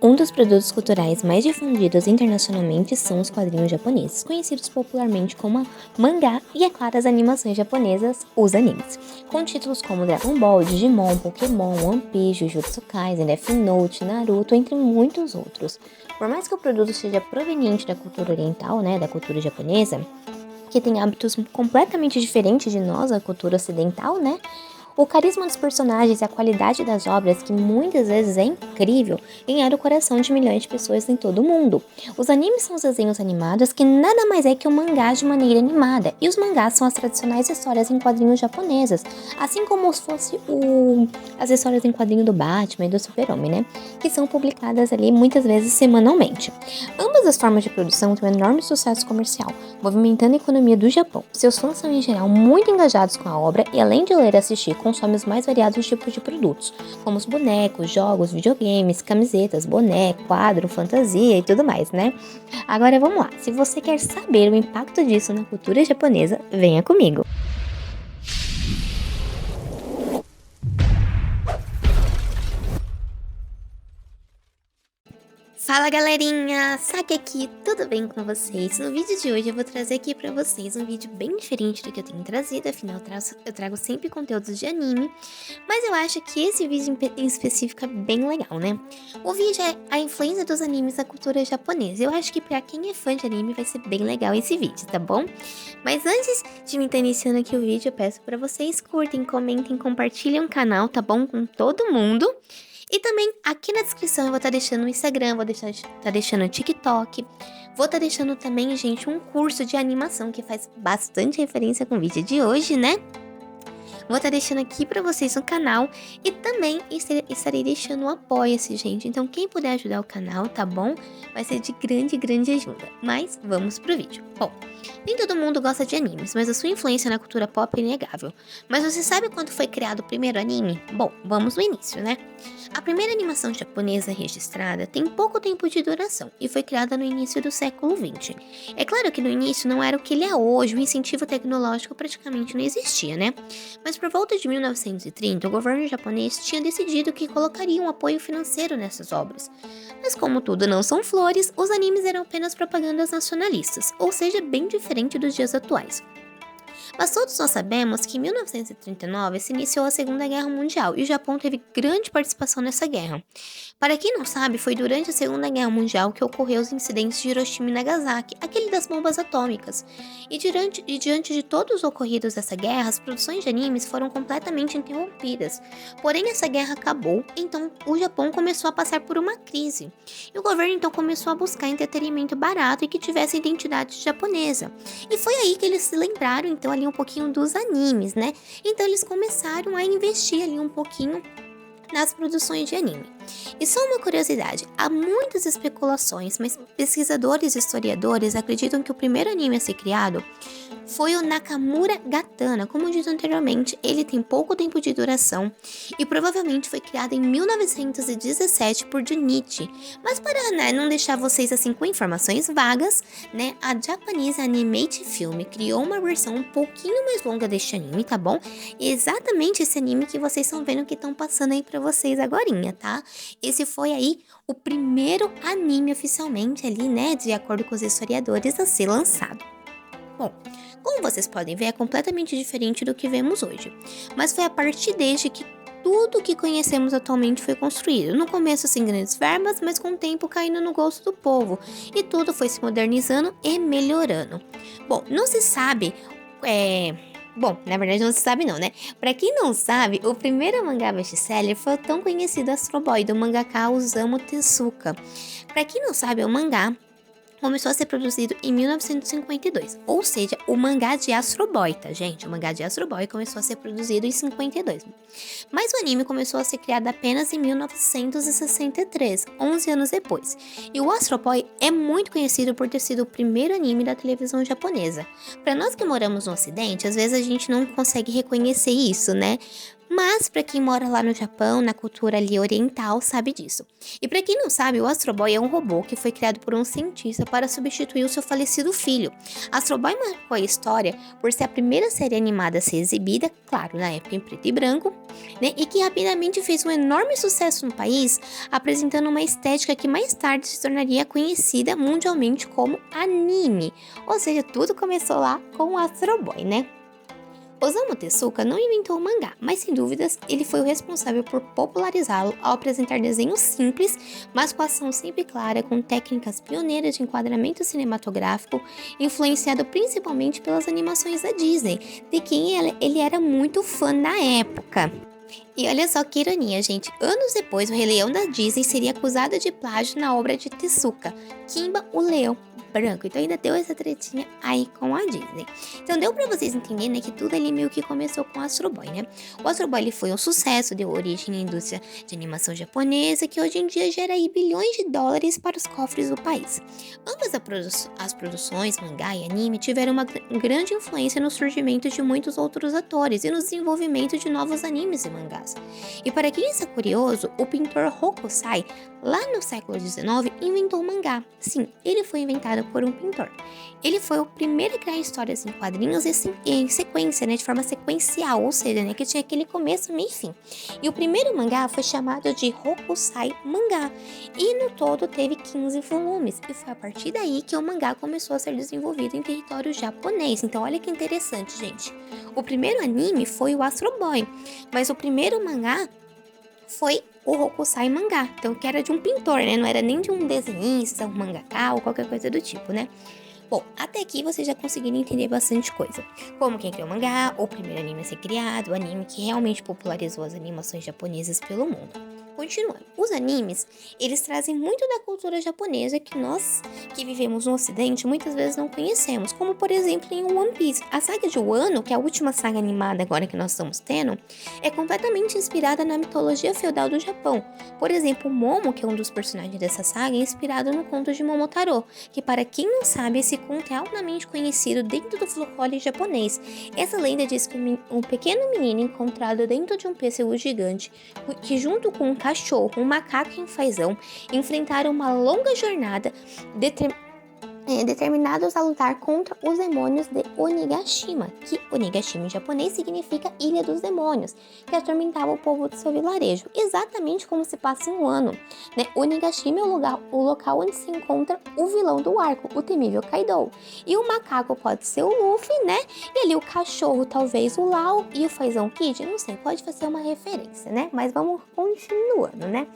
Um dos produtos culturais mais difundidos internacionalmente são os quadrinhos japoneses, conhecidos popularmente como mangá e, é claro, as animações japonesas, os animes, com títulos como Dragon Ball, Digimon, Pokémon, One Piece, Jujutsu Kaisen, Death Note, Naruto, entre muitos outros. Por mais que o produto seja proveniente da cultura oriental, da cultura japonesa, que tem hábitos completamente diferentes de nós, a cultura ocidental, o carisma dos personagens e a qualidade das obras, que muitas vezes é incrível, ganharam o coração de milhões de pessoas em todo o mundo. Os animes são os desenhos animados que nada mais é que um mangá de maneira animada, e os mangás são as tradicionais histórias em quadrinhos japonesas, assim como se fosse as histórias em quadrinho do Batman e do Super-Homem, que são publicadas ali muitas vezes semanalmente. Ambas as formas de produção têm um enorme sucesso comercial, movimentando a economia do Japão. Seus fãs são em geral muito engajados com a obra e, além de ler e assistir, consome os mais variados tipos de produtos, como os bonecos, jogos, videogames, camisetas, boné, quadro, fantasia e tudo mais, Agora vamos lá, se você quer saber o impacto disso na cultura japonesa, venha comigo! Fala galerinha, Saki aqui, tudo bem com vocês? No vídeo de hoje eu vou trazer aqui pra vocês um vídeo bem diferente do que eu tenho trazido, afinal eu trago sempre conteúdos de anime, mas eu acho que esse vídeo em específico é bem legal, O vídeo é a influência dos animes na cultura japonesa. Eu acho que pra quem é fã de anime vai ser bem legal esse vídeo, tá bom? Mas antes de me estar iniciando aqui o vídeo, eu peço pra vocês curtem, comentem, compartilhem o canal, tá bom? Com todo mundo. E também aqui na descrição eu vou estar deixando o Instagram, vou estar deixando o TikTok, vou estar deixando também, gente, um curso de animação que faz bastante referência com o vídeo de hoje, Vou estar deixando aqui pra vocês no canal e também estarei deixando o apoia-se, gente. Então quem puder ajudar o canal, tá bom? Vai ser de grande ajuda. Mas vamos pro vídeo. Bom, nem todo mundo gosta de animes, mas a sua influência na cultura pop é inegável. Mas você sabe quando foi criado o primeiro anime? Bom, vamos no início, A primeira animação japonesa registrada tem pouco tempo de duração e foi criada no início do século XX. É claro que no início não era o que ele é hoje, o incentivo tecnológico praticamente não existia, Mas por volta de 1930, o governo japonês tinha decidido que colocaria um apoio financeiro nessas obras. Mas como tudo não são flores, os animes eram apenas propagandas nacionalistas, ou seja, bem diferente dos dias atuais. Mas todos nós sabemos que em 1939 se iniciou a Segunda Guerra Mundial e o Japão teve grande participação nessa guerra. Para quem não sabe, foi durante a Segunda Guerra Mundial que ocorreu os incidentes de Hiroshima e Nagasaki, aquele das bombas atômicas. E diante de todos os ocorridos dessa guerra, as produções de animes foram completamente interrompidas. Porém, essa guerra acabou, então o Japão começou a passar por uma crise. E o governo então começou a buscar entretenimento barato e que tivesse identidade japonesa. E foi aí que eles se lembraram então ali um pouquinho dos animes, Então eles começaram a investir ali um pouquinho nas produções de anime. E só uma curiosidade, há muitas especulações, mas pesquisadores e historiadores acreditam que o primeiro anime a ser criado foi o Nakamura Gatana. Como dito anteriormente, ele tem pouco tempo de duração e provavelmente foi criado em 1917 por Junichi. Mas para não deixar vocês assim com informações vagas, a Japanese Animate Film criou uma versão um pouquinho mais longa deste anime, tá bom? E exatamente esse anime que vocês estão vendo que estão passando aí pra vocês agorinha, tá? Esse foi aí o primeiro anime oficialmente ali, de acordo com os historiadores, a ser lançado. Bom, como vocês podem ver, é completamente diferente do que vemos hoje. Mas foi a partir deste que tudo que conhecemos atualmente foi construído. No começo sem grandes verbas, mas com o tempo caindo no gosto do povo. E tudo foi se modernizando e melhorando. Bom, não se sabe... Bom, na verdade não se sabe não, Pra quem não sabe, o primeiro mangá best-seller foi o tão conhecido Astro Boy, do mangaka Osamu Tezuka. Pra quem não sabe, o mangá começou a ser produzido em 1952, ou seja, o mangá de Astro Boy, tá, gente? O mangá de Astro Boy começou a ser produzido em 52. Mas o anime começou a ser criado apenas em 1963, 11 anos depois. E o Astro Boy é muito conhecido por ter sido o primeiro anime da televisão japonesa. Para nós que moramos no ocidente, às vezes a gente não consegue reconhecer isso, Mas para quem mora lá no Japão, na cultura ali oriental, sabe disso. E para quem não sabe, o Astro Boy é um robô que foi criado por um cientista para substituir o seu falecido filho. Astro Boy marcou a história por ser a primeira série animada a ser exibida, claro, na época em preto e branco, né? E que rapidamente fez um enorme sucesso no país, apresentando uma estética que mais tarde se tornaria conhecida mundialmente como anime. Ou seja, tudo começou lá com o Astro Boy, né? Osamu Tezuka não inventou o mangá, mas sem dúvidas ele foi o responsável por popularizá-lo ao apresentar desenhos simples, mas com ação sempre clara, com técnicas pioneiras de enquadramento cinematográfico, influenciado principalmente pelas animações da Disney, de quem ele era muito fã na época. E olha só que ironia, gente. Anos depois, o Rei Leão da Disney seria acusado de plágio na obra de Tezuka, Kimba, o Leão Branco. Então ainda deu essa tretinha aí com a Disney. Então deu pra vocês entenderem, né, que tudo ali meio que começou com o Astro Boy, né? O Astro Boy ele foi um sucesso, deu origem à indústria de animação japonesa, que hoje em dia gera aí bilhões de dólares para os cofres do país. Ambas as produções, mangá e anime, tiveram uma grande influência no surgimento de muitos outros atores e no desenvolvimento de novos animes e mangás. E para quem está curioso, o pintor Hokusai, lá no século XIX, inventou o mangá. Sim, ele foi inventado por um pintor. Ele foi o primeiro a criar histórias em quadrinhos em sequência, né, de forma sequencial, ou seja, né, que tinha aquele começo, meio e fim. E o primeiro mangá foi chamado de Hokusai Mangá, e no todo teve 15 volumes, e foi a partir daí que o mangá começou a ser desenvolvido em território japonês. Então olha que interessante, gente. O primeiro anime foi o Astro Boy, mas o primeiro mangá foi o Hokusai Mangá, então que era de um pintor, né? Não era nem de um desenhista, um mangaka ou qualquer coisa do tipo, né? Bom, até aqui vocês já conseguiram entender bastante coisa. Como quem criou o mangá, o primeiro anime a ser criado, o anime que realmente popularizou as animações japonesas pelo mundo. Continuando, os animes, eles trazem muito da cultura japonesa que nós, que vivemos no ocidente, muitas vezes não conhecemos, como por exemplo em One Piece. A saga de Wano, que é a última saga animada agora que nós estamos tendo, é completamente inspirada na mitologia feudal do Japão. Por exemplo, o Momo, que é um dos personagens dessa saga, é inspirado no conto de Momotaro, que para quem não sabe, esse conto é altamente conhecido dentro do folclore japonês. Essa lenda diz que um pequeno menino encontrado dentro de um pêssego gigante, que junto com um cachorro, um macaco e um fazão, enfrentaram uma longa jornada determinados a lutar contra os demônios de Onigashima, que Onigashima em japonês significa Ilha dos Demônios, que atormentava o povo do seu vilarejo, exatamente como se passa em Wano, né? Onigashima é o local onde se encontra o vilão do arco, o temível Kaido. E o macaco pode ser o Luffy, né? E ali o cachorro, talvez o Lau, e o fazão Kid, não sei, pode fazer uma referência, né? Mas vamos continuando, né?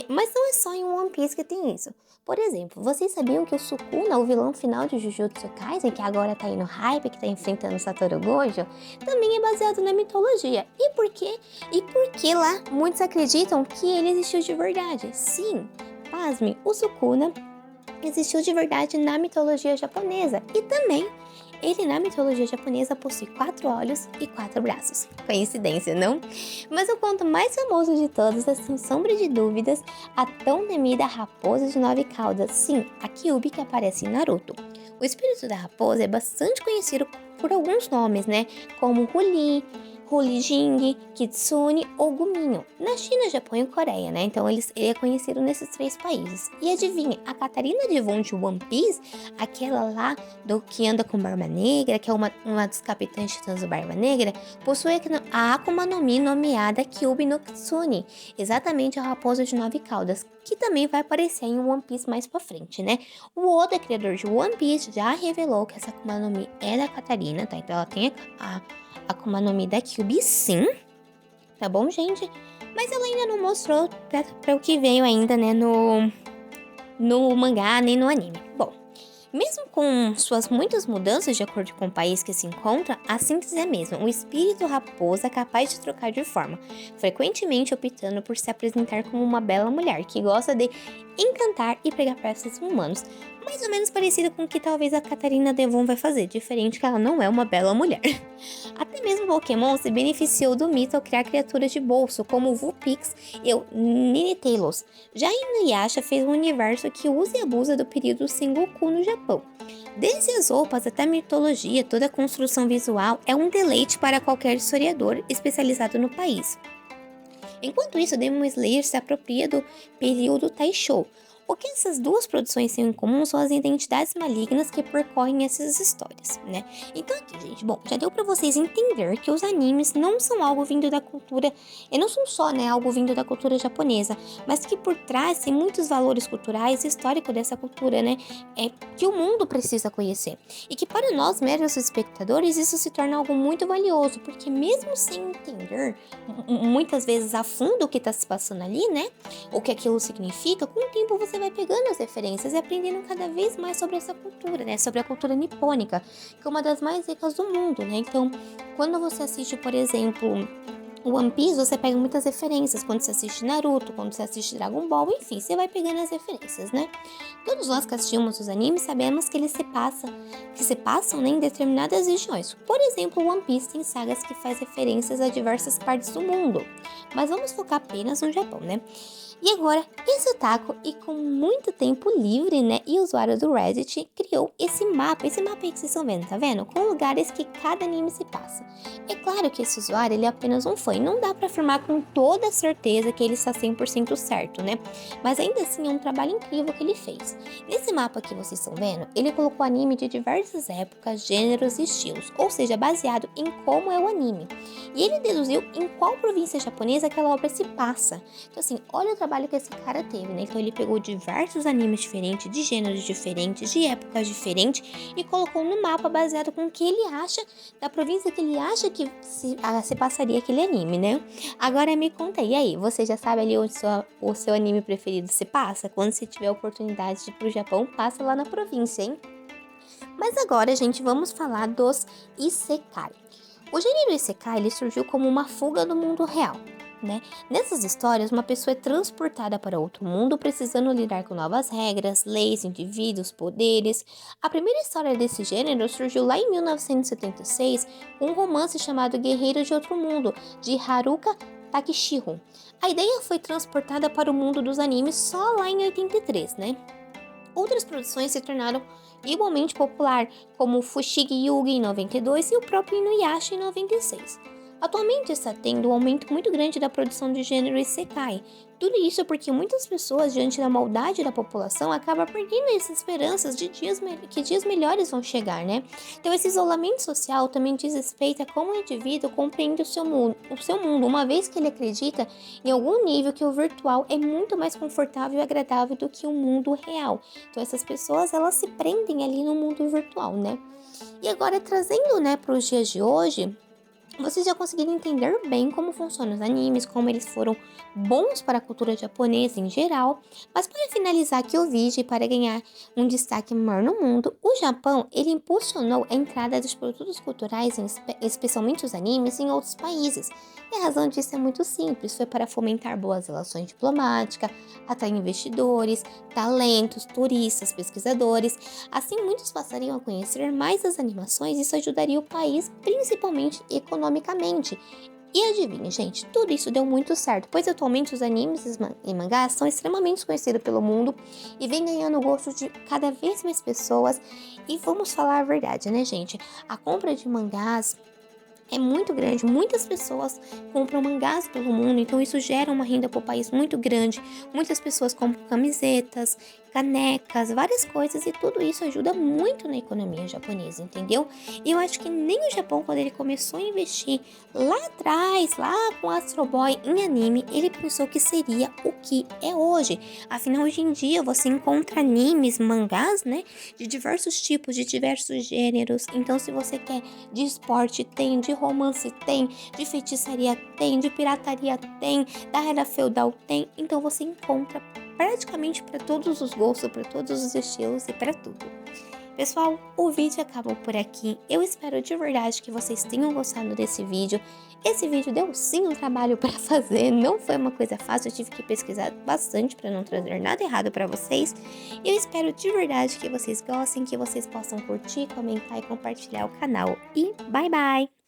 Mas não é só em One Piece que tem isso. Por exemplo, vocês sabiam que o Sukuna, o vilão final de Jujutsu Kaisen, que agora tá aí no hype, que tá enfrentando o Satoru Gojo, também é baseado na mitologia. E por quê? E por que lá muitos acreditam que ele existiu de verdade? Sim, pasme, o Sukuna existiu de verdade na mitologia japonesa. E também ele, na mitologia japonesa, possui 4 olhos e 4 braços. Coincidência, não? Mas o conto mais famoso de todos é, sem sombra de dúvidas, a tão temida Raposa de 9 Caudas. Sim, a Kyuubi que aparece em Naruto. O espírito da raposa é bastante conhecido por alguns nomes, né? Como Huli, Hulijing, Kitsune ou Guminho. Na China, Japão e Coreia, né? Então ele é conhecido nesses 3 países. E adivinha, a Catarina Devon de One Piece, aquela lá do que anda com Barba Negra, que é uma dos capitães titãs do Barba Negra, possui a Akuma no Mi nomeada Kyuubi no Kitsune, exatamente a raposa de 9 caudas, que também vai aparecer em One Piece mais pra frente, né? O Oda, criador de One Piece, já revelou que essa Akuma no Mi é da Catarina, tá? Então ela tem a Akuma no Mi da Kyuubi, sim, tá bom, gente? Mas ela ainda não mostrou pra o que veio ainda, né, no mangá nem no anime. Bom, mesmo com suas muitas mudanças de acordo com o país que se encontra, a síntese é a mesma. Um espírito raposa capaz de trocar de forma, frequentemente optando por se apresentar como uma bela mulher que gosta de encantar e pregar peças humanos. mais ou menos parecida com o que talvez a Catarina Devon vai fazer, diferente que ela não é uma bela mulher. Até mesmo Pokémon se beneficiou do mito ao criar criaturas de bolso, como o Vulpix e o Ninetales. Já Inuyasha fez um universo que usa e abusa do período Sengoku no Japão. Desde as roupas até a mitologia, toda a construção visual é um deleite para qualquer historiador especializado no país. Enquanto isso, Demon Slayer se apropria do período Taisho. O que essas duas produções têm em comum são as identidades malignas que percorrem essas histórias, né? Então aqui, gente, bom, já deu pra vocês entender que os animes não são algo vindo da cultura, e não são só, né, algo vindo da cultura japonesa, mas que por trás tem muitos valores culturais e históricos dessa cultura, né? Que o mundo precisa conhecer. E que para nós, meros espectadores, isso se torna algo muito valioso, porque mesmo sem entender muitas vezes a fundo o que está se passando ali, né? O que aquilo significa, com o tempo você vai pegando as referências e aprendendo cada vez mais sobre essa cultura, né? Sobre a cultura nipônica, que é uma das mais ricas do mundo, né? Então, quando você assiste, por exemplo, o One Piece, você pega muitas referências. Quando você assiste Naruto, quando você assiste Dragon Ball, enfim, você vai pegando as referências, né? Todos nós que assistimos os animes sabemos que eles se passam, né, em determinadas regiões. Por exemplo, o One Piece tem sagas que faz referências a diversas partes do mundo. Mas vamos focar apenas no Japão, né? E agora, esse otaku, e com muito tempo livre, né, e usuário do Reddit, criou esse mapa aí que vocês estão vendo, tá vendo? Com lugares que cada anime se passa. É claro que esse usuário, ele é apenas um fã, e não dá pra afirmar com toda certeza que ele está 100% certo, né? Mas ainda assim, é um trabalho incrível que ele fez. Nesse mapa que vocês estão vendo, ele colocou anime de diversas épocas, gêneros e estilos, ou seja, baseado em como é o anime. E ele deduziu em qual província japonesa aquela obra se passa. Então assim, olha o trabalho que esse cara teve, né? Então ele pegou diversos animes diferentes, de gêneros diferentes, de épocas diferentes e colocou no mapa baseado com o que ele acha, da província que ele acha que se passaria aquele anime, né? Agora me conta, e aí, você já sabe ali onde o seu anime preferido se passa? Quando você tiver a oportunidade de ir pro Japão, passa lá na província, hein? Mas agora, gente, vamos falar dos Isekai. O gênero Isekai, ele surgiu como uma fuga do mundo real, né? Nessas histórias, uma pessoa é transportada para outro mundo, precisando lidar com novas regras, leis, indivíduos, poderes. A primeira história desse gênero surgiu lá em 1976, com um romance chamado Guerreiros de Outro Mundo, de Haruka Takeshiro. A ideia foi transportada para o mundo dos animes só lá em 83, né? Outras produções se tornaram igualmente popular, como Fushigi Yugi em 92 e o próprio Inuyasha em 96. Atualmente está tendo um aumento muito grande da produção de gênero Isekai. Tudo isso porque muitas pessoas, diante da maldade da população, acabam perdendo essas esperanças de que dias melhores vão chegar, né? Então esse isolamento social também diz respeito a como o indivíduo compreende o seu mundo, uma vez que ele acredita em algum nível que o virtual é muito mais confortável e agradável do que o mundo real. Então essas pessoas, elas se prendem ali no mundo virtual, né? E agora trazendo, né, para os dias de hoje, vocês já conseguiram entender bem como funcionam os animes, como eles foram bons para a cultura japonesa em geral. Mas para finalizar aqui o vídeo e para ganhar um destaque maior no mundo, o Japão, ele impulsionou a entrada dos produtos culturais, especialmente os animes, em outros países. E a razão disso é muito simples, foi para fomentar boas relações diplomáticas, atrair investidores, talentos, turistas, pesquisadores. Assim, muitos passariam a conhecer mais as animações e isso ajudaria o país, principalmente economicamente. E adivinha, gente, tudo isso deu muito certo, pois atualmente os animes e mangás são extremamente conhecidos pelo mundo e vem ganhando o gosto de cada vez mais pessoas. E vamos falar a verdade, né, gente? A compra de mangás é muito grande, muitas pessoas compram mangás pelo mundo, então isso gera uma renda para o país muito grande. Muitas pessoas compram camisetas, canecas, várias coisas e tudo isso ajuda muito na economia japonesa, entendeu? E eu acho que nem o Japão, quando ele começou a investir lá atrás, lá com Astro Boy em anime, ele pensou que seria o que é hoje. Afinal, hoje em dia você encontra animes, mangás, né, de diversos tipos, de diversos gêneros. Então, se você quer de esporte, tem, de romance tem, de feitiçaria tem, de pirataria tem, da era feudal tem, então você encontra praticamente para todos os gostos, para todos os estilos e para tudo. Pessoal, o vídeo acabou por aqui. Eu espero de verdade que vocês tenham gostado desse vídeo. Esse vídeo deu sim um trabalho para fazer, não foi uma coisa fácil, eu tive que pesquisar bastante para não trazer nada errado para vocês. Eu espero de verdade que vocês gostem, que vocês possam curtir, comentar e compartilhar o canal. E bye bye!